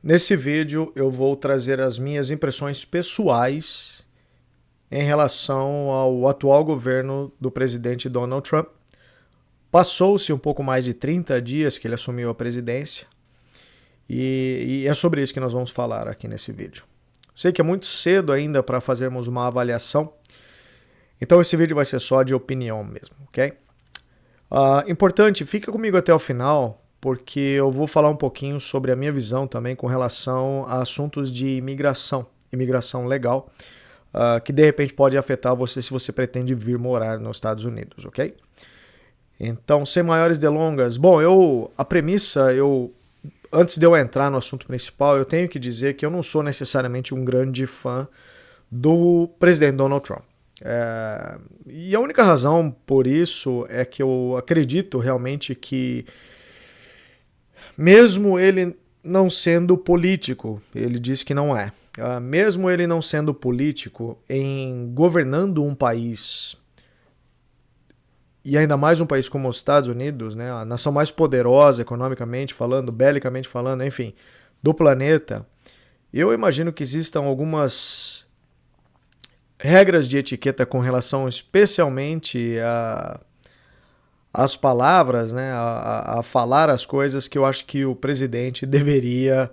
Nesse vídeo eu vou trazer as minhas impressões pessoais em relação ao atual governo do presidente Donald Trump. Passou-se um pouco mais de 30 dias que ele assumiu a presidência e é sobre isso que nós vamos falar aqui nesse vídeo. Sei que é muito cedo ainda para fazermos uma avaliação, então esse vídeo vai ser só de opinião mesmo, ok? Importante, fica comigo até o final, porque eu vou falar um pouquinho sobre a minha visão também com relação a assuntos de imigração legal, que de repente pode afetar você se você pretende vir morar nos Estados Unidos, ok? Então, sem maiores delongas, a premissa, antes de eu entrar no assunto principal, eu tenho que dizer que eu não sou necessariamente um grande fã do presidente Donald Trump. E a única razão por isso é que eu acredito realmente que, mesmo ele não sendo político, ele diz que não é, mesmo ele não sendo político, em governando um país, e ainda mais um país como os Estados Unidos, né, a nação mais poderosa economicamente falando, belicamente falando, enfim, do planeta, eu imagino que existam algumas regras de etiqueta com relação especialmente às palavras, né, a falar as coisas que eu acho que o presidente deveria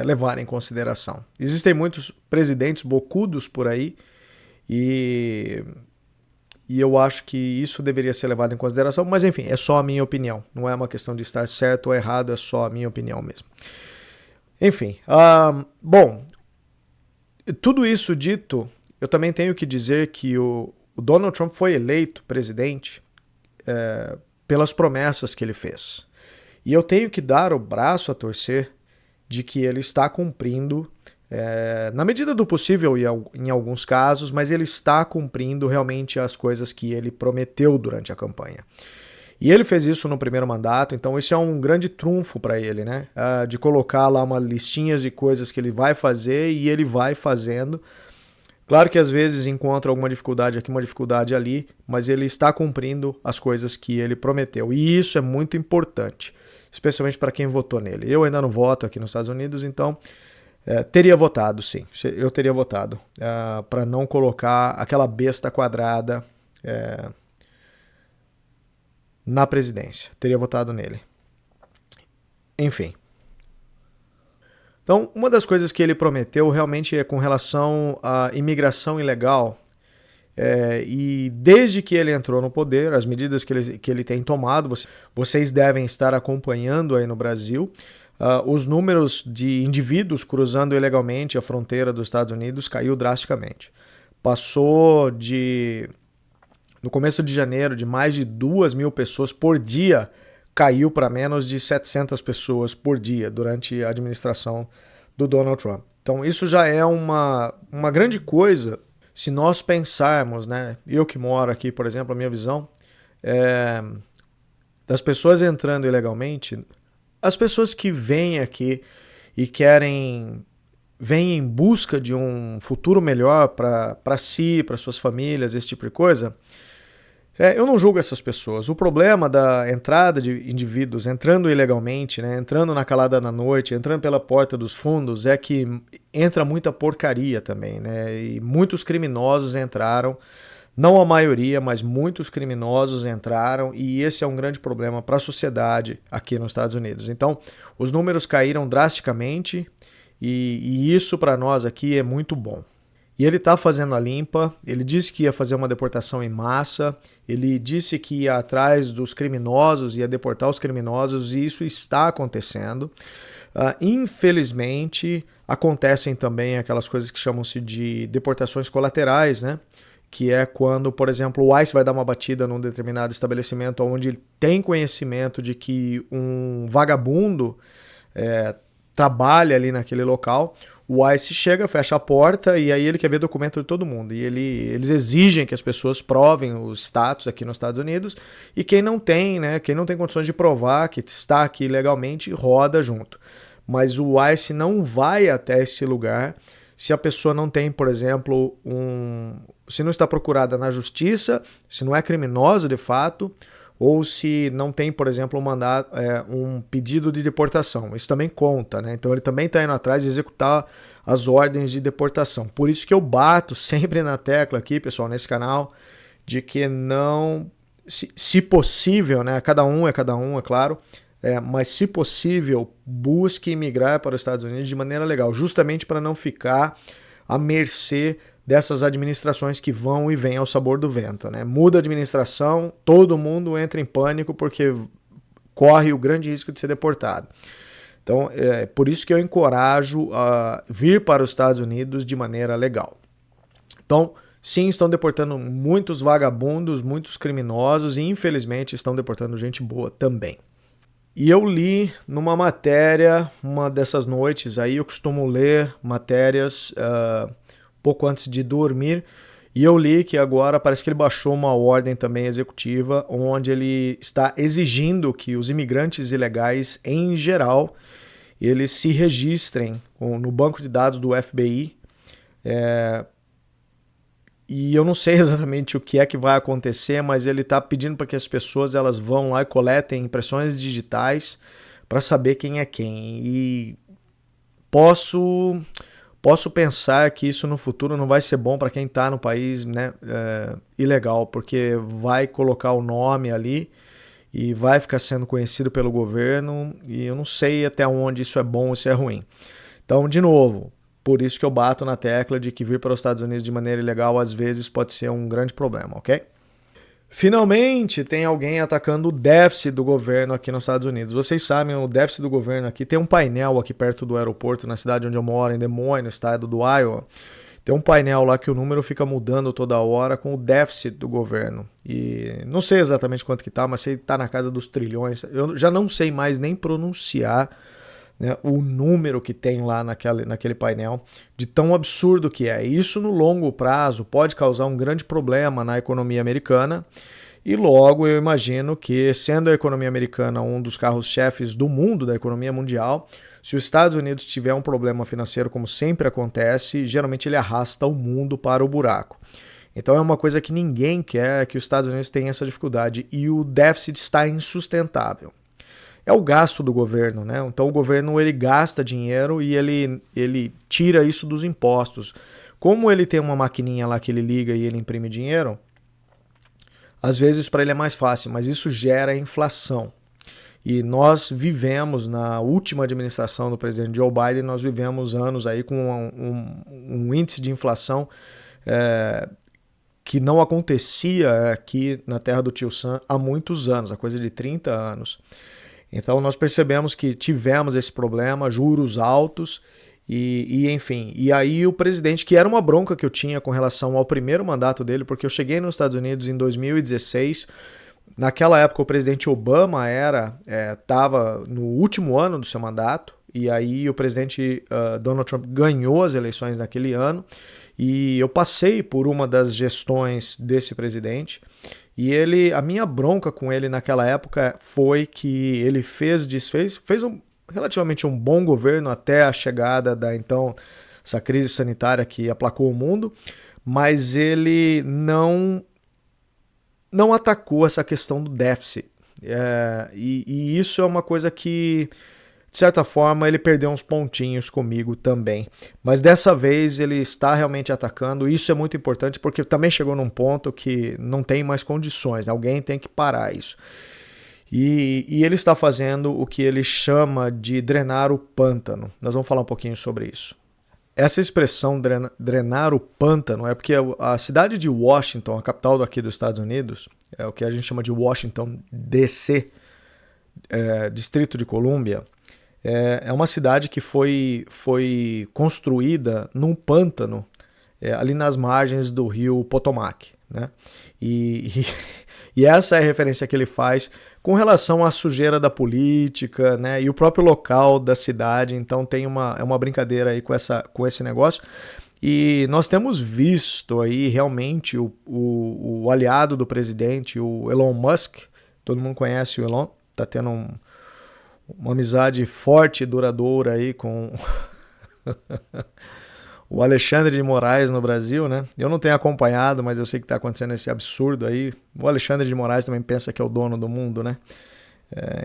levar em consideração. Existem muitos presidentes bocudos por aí e eu acho que isso deveria ser levado em consideração, mas enfim, é só a minha opinião. Não é uma questão de estar certo ou errado, é só a minha opinião mesmo. Enfim, tudo isso dito, eu também tenho que dizer que o Donald Trump foi eleito presidente pelas promessas que ele fez. E eu tenho que dar o braço a torcer de que ele está cumprindo, na medida do possível em alguns casos, mas ele está cumprindo realmente as coisas que ele prometeu durante a campanha. E ele fez isso no primeiro mandato, então esse é um grande trunfo para ele, né? De colocar lá uma listinha de coisas que ele vai fazer e ele vai fazendo. Claro que às vezes encontra alguma dificuldade aqui, uma dificuldade ali, mas ele está cumprindo as coisas que ele prometeu. E isso é muito importante, especialmente para quem votou nele. Eu ainda não voto aqui nos Estados Unidos, então teria votado, sim. Eu teria votado para não colocar aquela besta quadrada na presidência. Teria votado nele. Enfim. Então, uma das coisas que ele prometeu realmente é com relação à imigração ilegal. E desde que ele entrou no poder, as medidas que ele tem tomado, vocês devem estar acompanhando aí no Brasil, os números de indivíduos cruzando ilegalmente a fronteira dos Estados Unidos caiu drasticamente. Passou no começo de janeiro, de mais de 2.000 pessoas por dia, caiu para menos de 700 pessoas por dia durante a administração do Donald Trump. Então isso já é uma grande coisa se nós pensarmos, né? Eu que moro aqui, por exemplo, a minha visão das pessoas entrando ilegalmente, as pessoas que vêm aqui e vêm em busca de um futuro melhor para si, para suas famílias, esse tipo de coisa, eu não julgo essas pessoas. O problema da entrada de indivíduos entrando ilegalmente, né, entrando na calada da noite, entrando pela porta dos fundos, é que entra muita porcaria também, né? E muitos criminosos entraram, não a maioria, mas muitos criminosos entraram, e esse é um grande problema para a sociedade aqui nos Estados Unidos. Então, os números caíram drasticamente e isso para nós aqui é muito bom. E ele está fazendo a limpa, ele disse que ia fazer uma deportação em massa, ele disse que ia atrás dos criminosos, ia deportar os criminosos, e isso está acontecendo. Infelizmente, acontecem também aquelas coisas que chamam-se de deportações colaterais, né? Que é quando, por exemplo, o ICE vai dar uma batida num determinado estabelecimento onde ele tem conhecimento de que um vagabundo trabalha ali naquele local. O ICE chega, fecha a porta e aí ele quer ver documento de todo mundo. E eles exigem que as pessoas provem o status aqui nos Estados Unidos. E quem não tem, né, quem não tem condições de provar que está aqui legalmente, roda junto. Mas o ICE não vai até esse lugar se a pessoa não tem, por exemplo, se não está procurada na justiça, se não é criminosa de fato, ou se não tem, por exemplo, um pedido de deportação. Isso também conta, né? Então ele também está indo atrás de executar as ordens de deportação. Por isso que eu bato sempre na tecla aqui, pessoal, nesse canal, de que não, se possível, né? Cada um, é claro, mas se possível, busque imigrar para os Estados Unidos de maneira legal, justamente para não ficar à mercê dessas administrações que vão e vêm ao sabor do vento, né? Muda a administração, todo mundo entra em pânico porque corre o grande risco de ser deportado. Então, é por isso que eu encorajo a vir para os Estados Unidos de maneira legal. Então, sim, estão deportando muitos vagabundos, muitos criminosos e, infelizmente, estão deportando gente boa também. E eu li numa matéria, uma dessas noites aí, eu costumo ler matérias pouco antes de dormir, e eu li que agora parece que ele baixou uma ordem também executiva, onde ele está exigindo que os imigrantes ilegais, em geral, eles se registrem no banco de dados do FBI. E eu não sei exatamente o que é que vai acontecer, mas ele está pedindo para que as pessoas elas vão lá e coletem impressões digitais para saber quem é quem. E posso pensar que isso no futuro não vai ser bom para quem está no país, né, ilegal, porque vai colocar o nome ali e vai ficar sendo conhecido pelo governo, e eu não sei até onde isso é bom ou isso é ruim. Então, de novo, por isso que eu bato na tecla de que vir para os Estados Unidos de maneira ilegal às vezes pode ser um grande problema, ok? Finalmente tem alguém atacando o déficit do governo aqui nos Estados Unidos. Vocês sabem, o déficit do governo aqui tem um painel aqui perto do aeroporto, na cidade onde eu moro, em Des Moines, no estado do Iowa. Tem um painel lá que o número fica mudando toda hora com o déficit do governo. E não sei exatamente quanto que tá, mas sei que tá na casa dos trilhões. Eu já não sei mais nem pronunciar, né, o número que tem lá naquele painel, de tão absurdo que é. Isso no longo prazo pode causar um grande problema na economia americana, e logo eu imagino que, sendo a economia americana um dos carros-chefes do mundo, da economia mundial, se os Estados Unidos tiver um problema financeiro, como sempre acontece, geralmente ele arrasta o mundo para o buraco. Então é uma coisa que ninguém quer, que os Estados Unidos tenham essa dificuldade, e o déficit está insustentável. É o gasto do governo, né? Então o governo ele gasta dinheiro e ele tira isso dos impostos. Como ele tem uma maquininha lá que ele liga e ele imprime dinheiro, às vezes para ele é mais fácil, mas isso gera inflação. E nós vivemos, na última administração do presidente Joe Biden, nós vivemos anos aí com um índice de inflação que não acontecia aqui na terra do Tio Sam há muitos anos, há coisa de 30 anos. Então nós percebemos que tivemos esse problema, juros altos enfim. E aí o presidente, que era uma bronca que eu tinha com relação ao primeiro mandato dele, porque eu cheguei nos Estados Unidos em 2016, naquela época o presidente Obama estava no último ano do seu mandato, e aí o presidente Donald Trump ganhou as eleições naquele ano, e eu passei por uma das gestões desse presidente. E a minha bronca com ele naquela época foi que ele fez relativamente um bom governo até a chegada essa crise sanitária que aplacou o mundo, mas ele não atacou essa questão do déficit. E isso é uma coisa que, de certa forma, ele perdeu uns pontinhos comigo também. Mas dessa vez ele está realmente atacando. Isso é muito importante porque também chegou num ponto que não tem mais condições. Alguém tem que parar isso. E ele está fazendo o que ele chama de drenar o pântano. Nós vamos falar um pouquinho sobre isso. Essa expressão drenar o pântano é porque a cidade de Washington, a capital daqui dos Estados Unidos, é o que a gente chama de Washington, D.C., Distrito de Colômbia, é uma cidade que foi construída num pântano ali nas margens do rio Potomac, né? E essa é a referência que ele faz com relação à sujeira da política, né? E o próprio local da cidade. Então tem uma brincadeira aí com esse negócio. E nós temos visto aí realmente o aliado do presidente, o Elon Musk. Todo mundo conhece o Elon, está tendo uma amizade forte e duradoura aí com o Alexandre de Moraes no Brasil, né? Eu não tenho acompanhado, mas eu sei que está acontecendo esse absurdo aí. O Alexandre de Moraes também pensa que é o dono do mundo, né?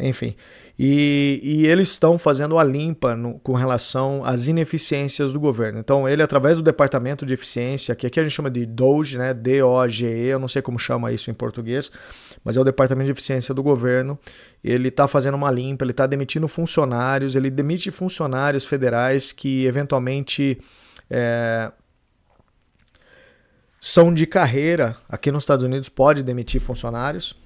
Enfim. E eles estão fazendo a limpa com relação às ineficiências do governo. Então, ele, através do Departamento de Eficiência, que aqui a gente chama de DOGE, né? DOGE, eu não sei como chama isso em português, mas é o Departamento de Eficiência do governo. Ele está fazendo uma limpa, ele está demitindo funcionários, ele demite funcionários federais que, eventualmente, são de carreira. Aqui nos Estados Unidos pode demitir funcionários.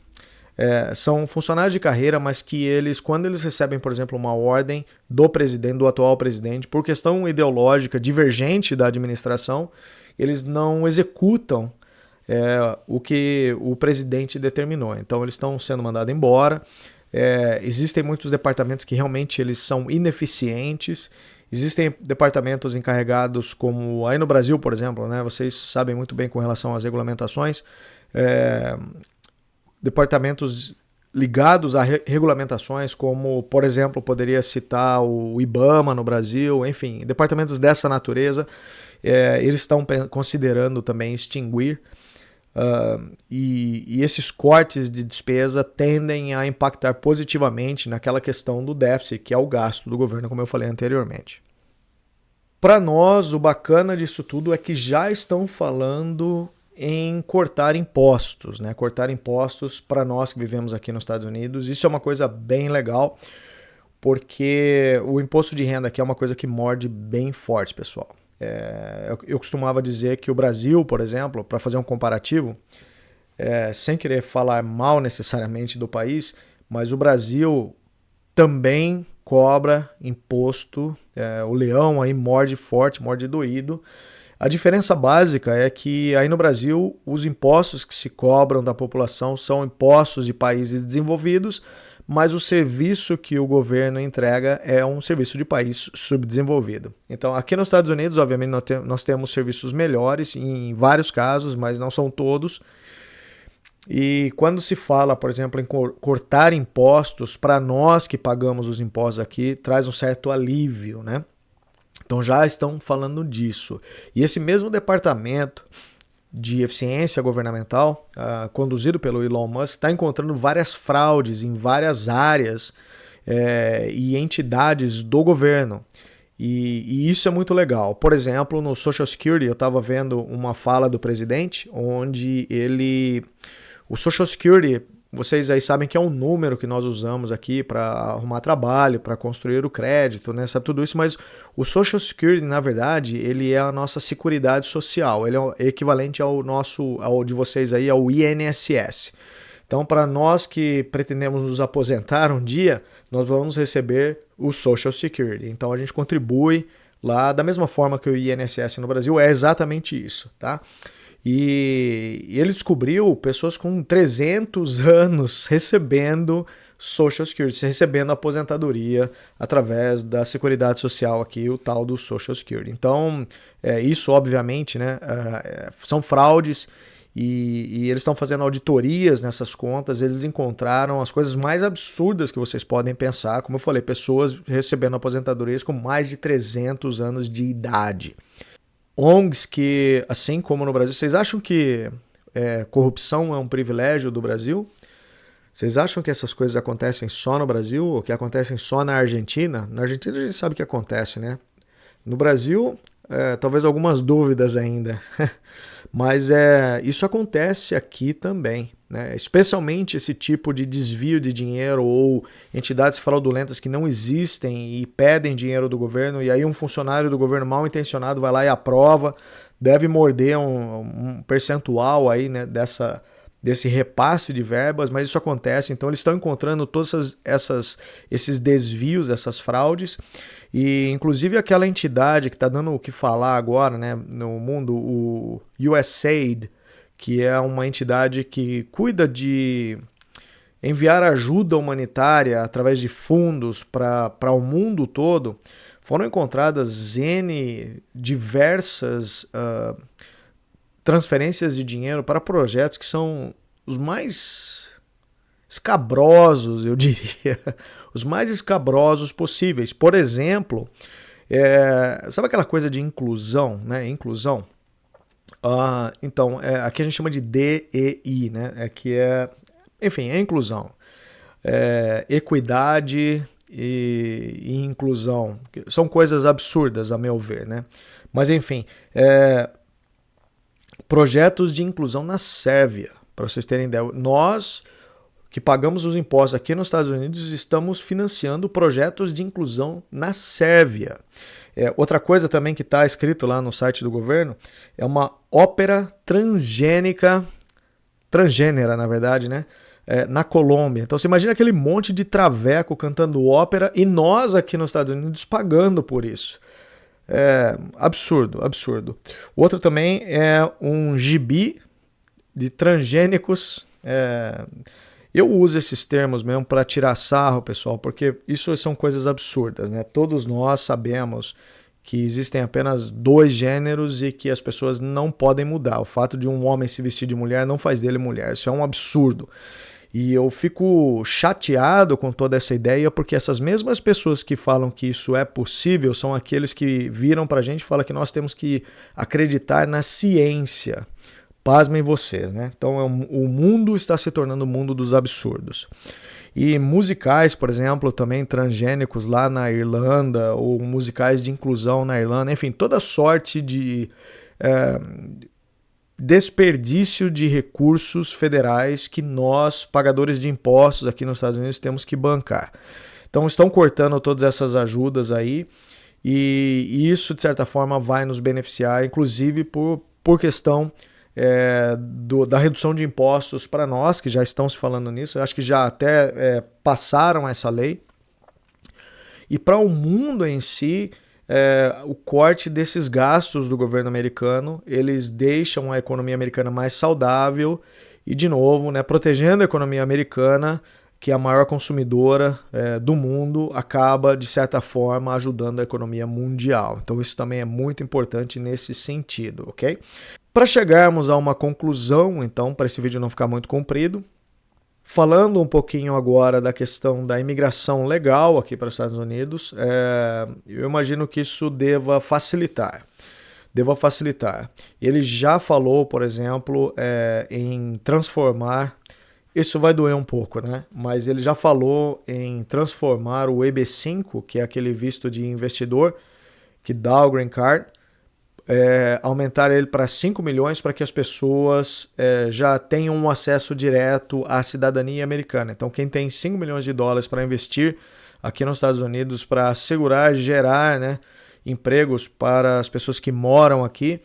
São funcionários de carreira, mas que eles, quando eles recebem, por exemplo, uma ordem do presidente, do atual presidente, por questão ideológica divergente da administração, eles não executam o que o presidente determinou. Então eles estão sendo mandados embora. Existem muitos departamentos que realmente eles são ineficientes. Existem departamentos encarregados, como aí no Brasil, por exemplo, né? Vocês sabem muito bem com relação às regulamentações. Departamentos ligados a regulamentações, como, por exemplo, poderia citar o IBAMA no Brasil, enfim, departamentos dessa natureza, eles estão considerando também extinguir, e esses cortes de despesa tendem a impactar positivamente naquela questão do déficit, que é o gasto do governo, como eu falei anteriormente. Para nós, o bacana disso tudo é que já estão falando em cortar impostos, né? Cortar impostos para nós que vivemos aqui nos Estados Unidos. Isso é uma coisa bem legal, porque o imposto de renda aqui é uma coisa que morde bem forte, pessoal. Eu costumava dizer que o Brasil, por exemplo, para fazer um comparativo, sem querer falar mal necessariamente do país, mas o Brasil também cobra imposto. O leão aí morde forte, morde doído. A diferença básica é que aí no Brasil os impostos que se cobram da população são impostos de países desenvolvidos, mas o serviço que o governo entrega é um serviço de país subdesenvolvido. Então aqui nos Estados Unidos, obviamente, nós temos serviços melhores em vários casos, mas não são todos. E quando se fala, por exemplo, em cortar impostos, para nós que pagamos os impostos aqui, traz um certo alívio, né? Então já estão falando disso. E esse mesmo departamento de eficiência governamental, conduzido pelo Elon Musk, está encontrando várias fraudes em várias áreas e entidades do governo. E isso é muito legal. Por exemplo, no Social Security, eu estava vendo uma fala do presidente, onde o Social Security, vocês aí sabem que é um número que nós usamos aqui para arrumar trabalho, para construir o crédito, né? Sabe tudo isso, mas o Social Security, na verdade, ele é a nossa Seguridade Social. Ele é equivalente ao de vocês aí, ao INSS. Então, para nós que pretendemos nos aposentar um dia, nós vamos receber o Social Security. Então, a gente contribui lá da mesma forma que o INSS no Brasil, é exatamente isso, tá? E ele descobriu pessoas com 300 anos recebendo Social Security, recebendo aposentadoria através da Seguridade Social aqui, o tal do Social Security. Então, isso obviamente, né, são fraudes e eles estão fazendo auditorias nessas contas, eles encontraram as coisas mais absurdas que vocês podem pensar, como eu falei, pessoas recebendo aposentadorias com mais de 300 anos de idade. ONGs que, assim como no Brasil, vocês acham que corrupção é um privilégio do Brasil? Vocês acham que essas coisas acontecem só no Brasil ou que acontecem só na Argentina? Na Argentina a gente sabe o que acontece, né? No Brasil, talvez algumas dúvidas ainda. Mas isso acontece aqui também, né? Especialmente esse tipo de desvio de dinheiro ou entidades fraudulentas que não existem e pedem dinheiro do governo, e aí um funcionário do governo mal intencionado vai lá e aprova, deve morder um percentual aí, né, desse repasse de verbas, mas isso acontece. Então eles estão encontrando todos esses desvios, essas fraudes, e inclusive aquela entidade que está dando o que falar agora, né, no mundo, o USAID, que é uma entidade que cuida de enviar ajuda humanitária através de fundos para o mundo todo, foram encontradas diversas transferências de dinheiro para projetos que são os mais escabrosos, eu diria, os mais escabrosos possíveis. Por exemplo, Sabe aquela coisa de inclusão, né? Inclusão. Então, aqui a gente chama de DEI, né? Enfim, é inclusão. Equidade e inclusão. São coisas absurdas, a meu ver, né? Mas, enfim, projetos de inclusão na Sérvia, para vocês terem ideia. Nós, que pagamos os impostos aqui nos Estados Unidos, estamos financiando projetos de inclusão na Sérvia. Outra coisa também que está escrito lá no site do governo é uma ópera transgênera, na verdade, né? Na Colômbia. Então você imagina aquele monte de traveco cantando ópera e nós aqui nos Estados Unidos pagando por isso. Absurdo, absurdo. O outro também é um gibi de transgênicos. Eu uso esses termos mesmo para tirar sarro, pessoal, porque isso são coisas absurdas, né? Todos nós sabemos que existem apenas 2 gêneros e que as pessoas não podem mudar. O fato de um homem se vestir de mulher não faz dele mulher. Isso é um absurdo. E eu fico chateado com toda essa ideia, porque essas mesmas pessoas que falam que isso é possível são aqueles que viram pra gente e falam que nós temos que acreditar na ciência. Pasmem vocês, né? Então o mundo está se tornando o mundo dos absurdos. E musicais, por exemplo, também transgênicos lá na Irlanda, ou musicais de inclusão na Irlanda, enfim, toda sorte de desperdício de recursos federais que nós, pagadores de impostos aqui nos Estados Unidos, temos que bancar. Então estão cortando todas essas ajudas aí, e isso, de certa forma, vai nos beneficiar, inclusive por questão da redução de impostos para nós, que já estão se falando nisso. Eu acho que já até passaram essa lei. E para o mundo em si, o corte desses gastos do governo americano, eles deixam a economia americana mais saudável e, de novo, né, protegendo a economia americana, que é a maior consumidora do mundo, acaba, de certa forma, ajudando a economia mundial. Então isso também é muito importante nesse sentido, ok? Para chegarmos a uma conclusão, então, para esse vídeo não ficar muito comprido, falando um pouquinho agora da questão da imigração legal aqui para os Estados Unidos, eu imagino que isso deva facilitar. Ele já falou, por exemplo, em transformar, isso vai doer um pouco, né? Mas ele já falou em transformar o EB-5, que é aquele visto de investidor que dá o Green Card, aumentar ele para 5 milhões para que as pessoas já tenham um acesso direto à cidadania americana. Então quem tem 5 milhões de dólares para investir aqui nos Estados Unidos para assegurar, gerar, né, empregos para as pessoas que moram aqui,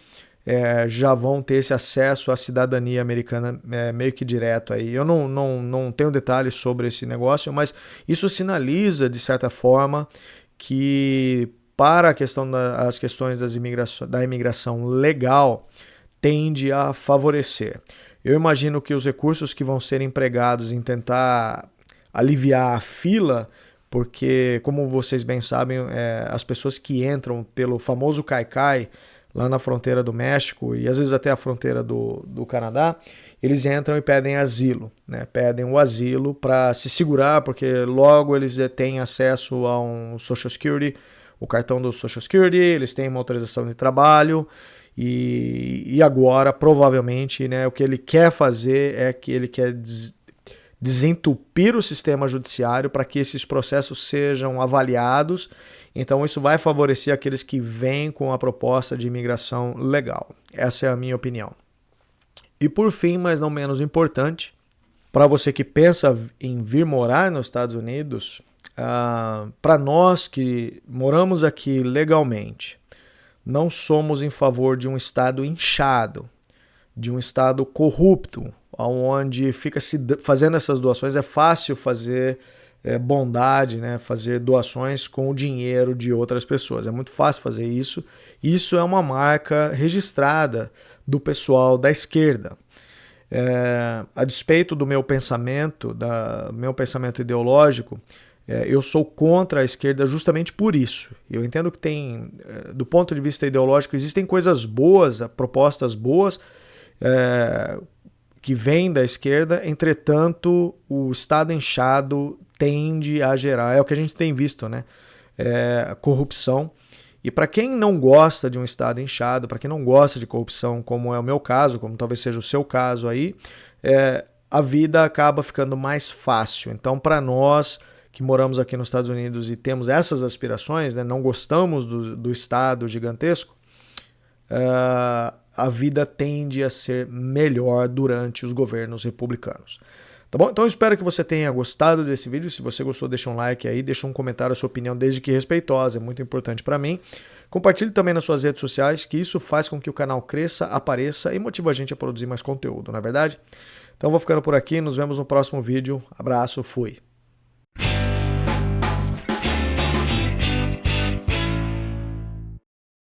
já vão ter esse acesso à cidadania americana meio que direto aí. Eu não tenho detalhes sobre esse negócio, mas isso sinaliza, de certa forma, que para as questões da imigração legal, tende a favorecer. Eu imagino que os recursos que vão ser empregados em tentar aliviar a fila, porque, como vocês bem sabem, as pessoas que entram pelo famoso Caicai, lá na fronteira do México e às vezes até a fronteira do Canadá, eles entram e pedem asilo, né? Pedem o asilo para se segurar, porque logo eles têm acesso a um Social Security, o cartão do Social Security, eles têm uma autorização de trabalho e agora, provavelmente, né, o que ele quer fazer é que ele quer desentupir o sistema judiciário para que esses processos sejam avaliados. Então isso vai favorecer aqueles que vêm com a proposta de imigração legal. Essa é a minha opinião. E por fim, mas não menos importante, para você que pensa em vir morar nos Estados Unidos, para nós que moramos aqui legalmente, não somos em favor de um Estado inchado, de um Estado corrupto, onde fica se fazendo essas doações. É fácil fazer bondade, né? Fazer doações com o dinheiro de outras pessoas. É muito fácil fazer isso. Isso é uma marca registrada do pessoal da esquerda. A despeito do meu pensamento, meu pensamento ideológico, eu sou contra a esquerda justamente por isso. Eu entendo que tem, do ponto de vista ideológico, existem coisas boas, propostas boas, que vêm da esquerda, entretanto, o Estado inchado tende a gerar, é o que a gente tem visto, né? Corrupção, E para quem não gosta de um Estado inchado, para quem não gosta de corrupção, como é o meu caso, como talvez seja o seu caso aí, a vida acaba ficando mais fácil. Então, para nós que moramos aqui nos Estados Unidos e temos essas aspirações, né, não gostamos do Estado gigantesco, a vida tende a ser melhor durante os governos republicanos. Tá bom? Então eu espero que você tenha gostado desse vídeo. Se você gostou, deixa um like aí, deixa um comentário, a sua opinião, desde que respeitosa, é muito importante para mim. Compartilhe também nas suas redes sociais, que isso faz com que o canal cresça, apareça e motiva a gente a produzir mais conteúdo, não é verdade? Então vou ficando por aqui, nos vemos no próximo vídeo. Abraço, fui!